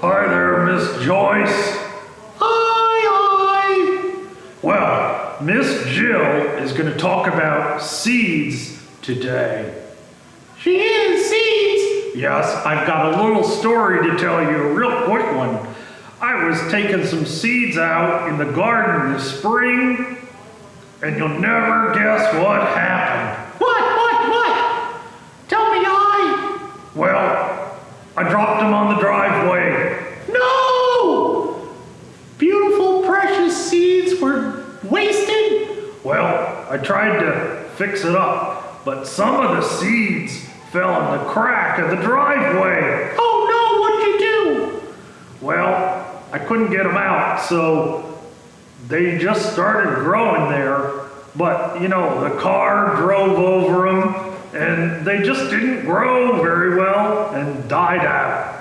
Hi there, Miss Joyce. Hi. Well, Miss Jill is going to talk about seeds today. She is seeds. Yes, I've got a little story to tell you, a real quick one. I was taking some seeds out in the garden this spring, and you'll never guess what happened. What? Tell me Well, I dropped them on the driveway. No! Beautiful, precious seeds were wasted? Well, I tried to fix it up, but some of the seeds fell in the crack of the driveway. Oh no, what'd you do? Well, I couldn't get them out, so they just started growing there. But, the car drove over them, and they just didn't grow very well and died out.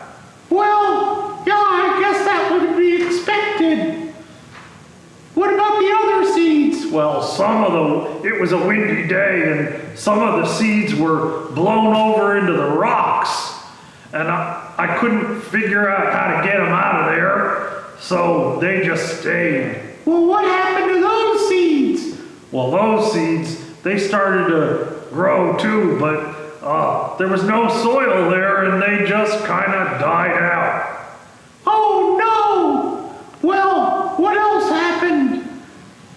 Well, yeah, I guess that would be expected. What about the other seeds? Well, it was a windy day, and some of the seeds were blown over into the rocks. And I couldn't figure out how to get them out of there, so they just stayed. Well, what happened to those seeds? Well, those seeds, they started to grow too, but there was no soil there, and they just kind of died out. Oh no! Well, what else happened?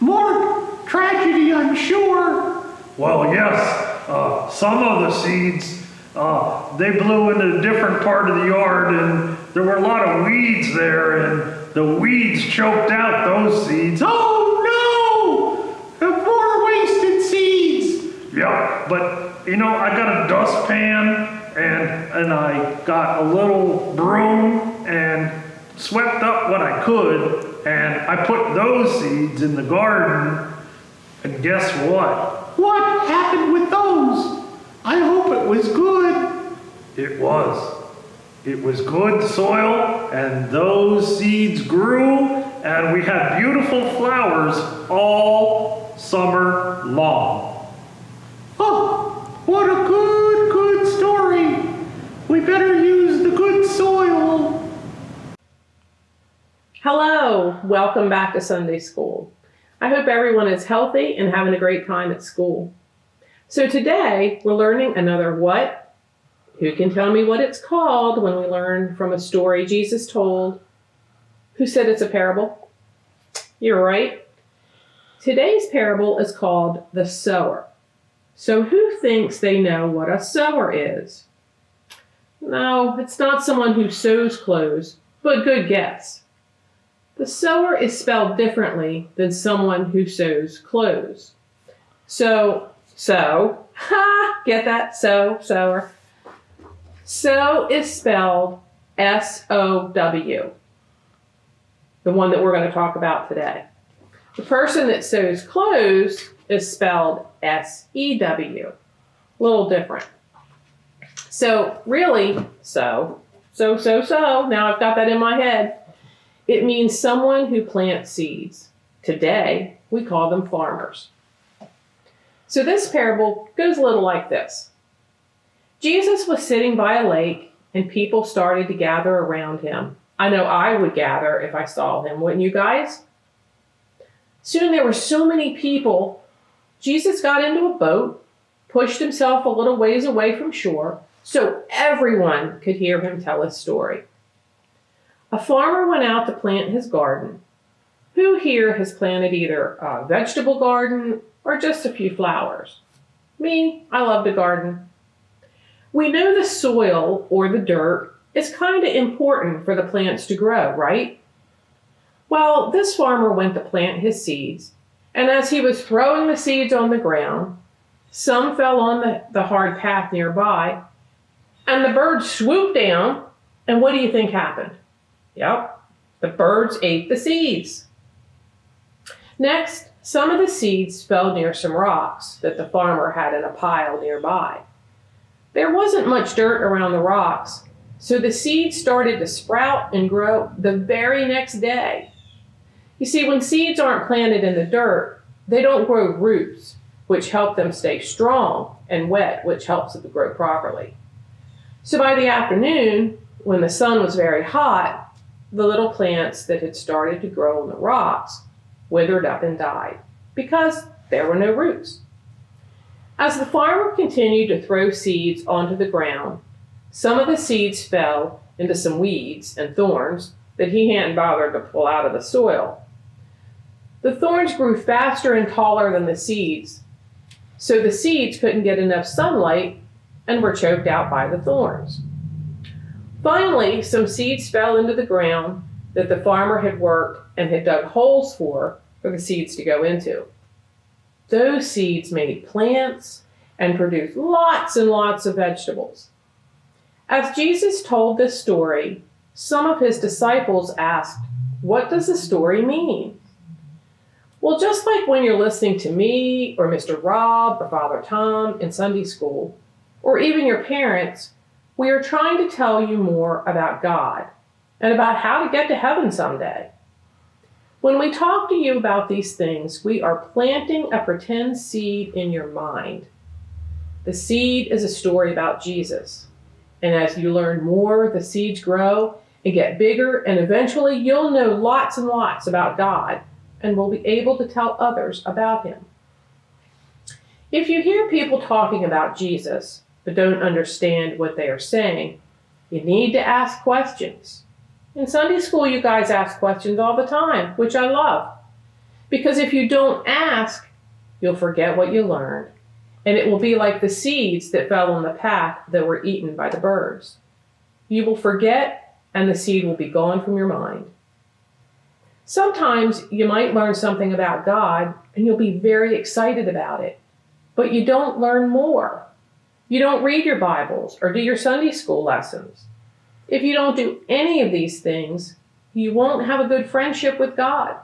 More tragedy, I'm sure. Well, yes, some of the seeds, they blew into a different part of the yard, and there were a lot of weeds there, and the weeds choked out those seeds. Oh no! More wasted seeds. Yeah, but I got a dustpan and I got a little broom and swept up what I could, and I put those seeds in the garden, and guess what? What happened with those? I hope it was good. It was. It was good soil, and those seeds grew, and we had beautiful flowers all summer long. Oh, what a good story. We better use the good soil. Hello, welcome back to Sunday School. I hope everyone is healthy and having a great time at school. So today we're learning another what? Who can tell me what it's called when we learn from a story Jesus told? Who said it's a parable? You're right. Today's parable is called The Sower. So who thinks they know what a sower is? No, it's not someone who sews clothes, but good guess. The sower is spelled differently than someone who sews clothes. So, get that? Sower. Sow is spelled S-O-W, the one that we're going to talk about today. The person that sews clothes is spelled S-E-W, a little different. So really, now I've got that in my head. It means someone who plants seeds. Today, we call them farmers. So this parable goes a little like this. Jesus was sitting by a lake, and people started to gather around him. I know I would gather if I saw him, wouldn't you guys? Soon there were so many people, Jesus got into a boat, pushed himself a little ways away from shore, so everyone could hear him tell his story. A farmer went out to plant his garden. Who here has planted either a vegetable garden or just a few flowers? Me, I love to garden. We know the soil, or the dirt, is kind of important for the plants to grow, right? Well, this farmer went to plant his seeds, and as he was throwing the seeds on the ground, some fell on the hard path nearby, and the birds swooped down, and what do you think happened? Yep, the birds ate the seeds. Next, some of the seeds fell near some rocks that the farmer had in a pile nearby. There wasn't much dirt around the rocks, so the seeds started to sprout and grow the very next day. You see, when seeds aren't planted in the dirt, they don't grow roots, which help them stay strong, and wet, which helps it to grow properly. So by the afternoon, when the sun was very hot, the little plants that had started to grow on the rocks withered up and died because there were no roots. As the farmer continued to throw seeds onto the ground, some of the seeds fell into some weeds and thorns that he hadn't bothered to pull out of the soil. The thorns grew faster and taller than the seeds, so the seeds couldn't get enough sunlight and were choked out by the thorns. Finally, some seeds fell into the ground that the farmer had worked and had dug holes for the seeds to go into. Those seeds made plants and produced lots and lots of vegetables. As Jesus told this story, some of his disciples asked, "What does the story mean?" Well, just like when you're listening to me or Mr. Rob or Father Tom in Sunday school, or even your parents, we are trying to tell you more about God and about how to get to heaven someday. When we talk to you about these things, we are planting a pretend seed in your mind. The seed is a story about Jesus. And as you learn more, the seeds grow and get bigger, and eventually you'll know lots and lots about God and will be able to tell others about him. If you hear people talking about Jesus but don't understand what they are saying, you need to ask questions. In Sunday school, you guys ask questions all the time, which I love. Because if you don't ask, you'll forget what you learned. And it will be like the seeds that fell on the path that were eaten by the birds. You will forget, and the seed will be gone from your mind. Sometimes you might learn something about God, and you'll be very excited about it. But you don't learn more. You don't read your Bibles or do your Sunday school lessons. If you don't do any of these things, you won't have a good friendship with God.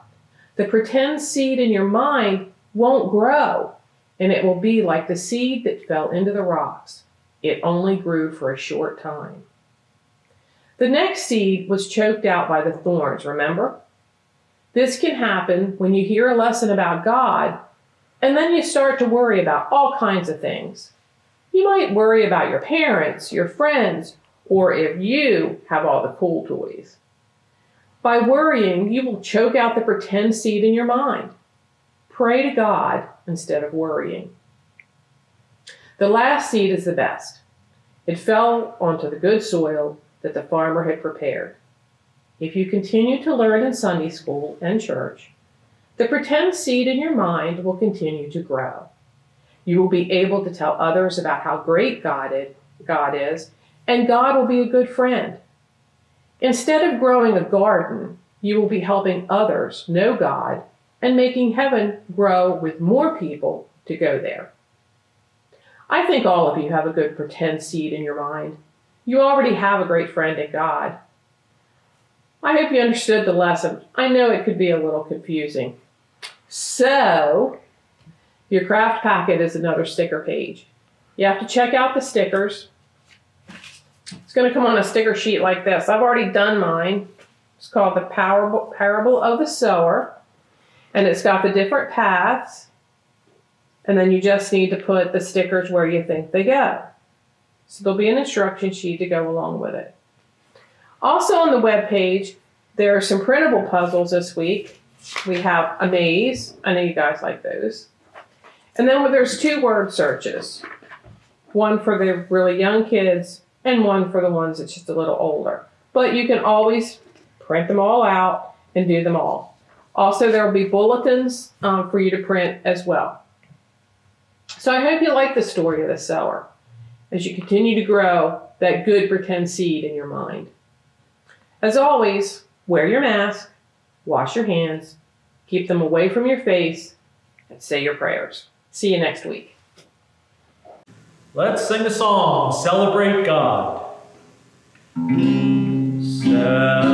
The pretend seed in your mind won't grow, and it will be like the seed that fell into the rocks. It only grew for a short time. The next seed was choked out by the thorns, remember? This can happen when you hear a lesson about God, and then you start to worry about all kinds of things. You might worry about your parents, your friends, or if you have all the cool toys. By worrying, you will choke out the pretend seed in your mind. Pray to God instead of worrying. The last seed is the best. It fell onto the good soil that the farmer had prepared. If you continue to learn in Sunday school and church, the pretend seed in your mind will continue to grow. You will be able to tell others about how great God is, and God will be a good friend. Instead of growing a garden, you will be helping others know God and making heaven grow with more people to go there. I think all of you have a good pretend seed in your mind. You already have a great friend in God. I hope you understood the lesson. I know it could be a little confusing. So, your craft packet is another sticker page. You have to check out the stickers. It's going to come on a sticker sheet like this. I've already done mine. It's called the Parable of the Sower. And it's got the different paths. And then you just need to put the stickers where you think they go. So there'll be an instruction sheet to go along with it. Also on the web page, there are some printable puzzles this week. We have a maze. I know you guys like those. And then there's 2 word searches. One for the really young kids and one for the ones that's just a little older. But you can always print them all out and do them all. Also, there will be bulletins for you to print as well. So I hope you like the story of the sower as you continue to grow that good pretend seed in your mind. As always, wear your mask, wash your hands, keep them away from your face, and say your prayers. See you next week. Let's sing a song, Celebrate God. Celebrate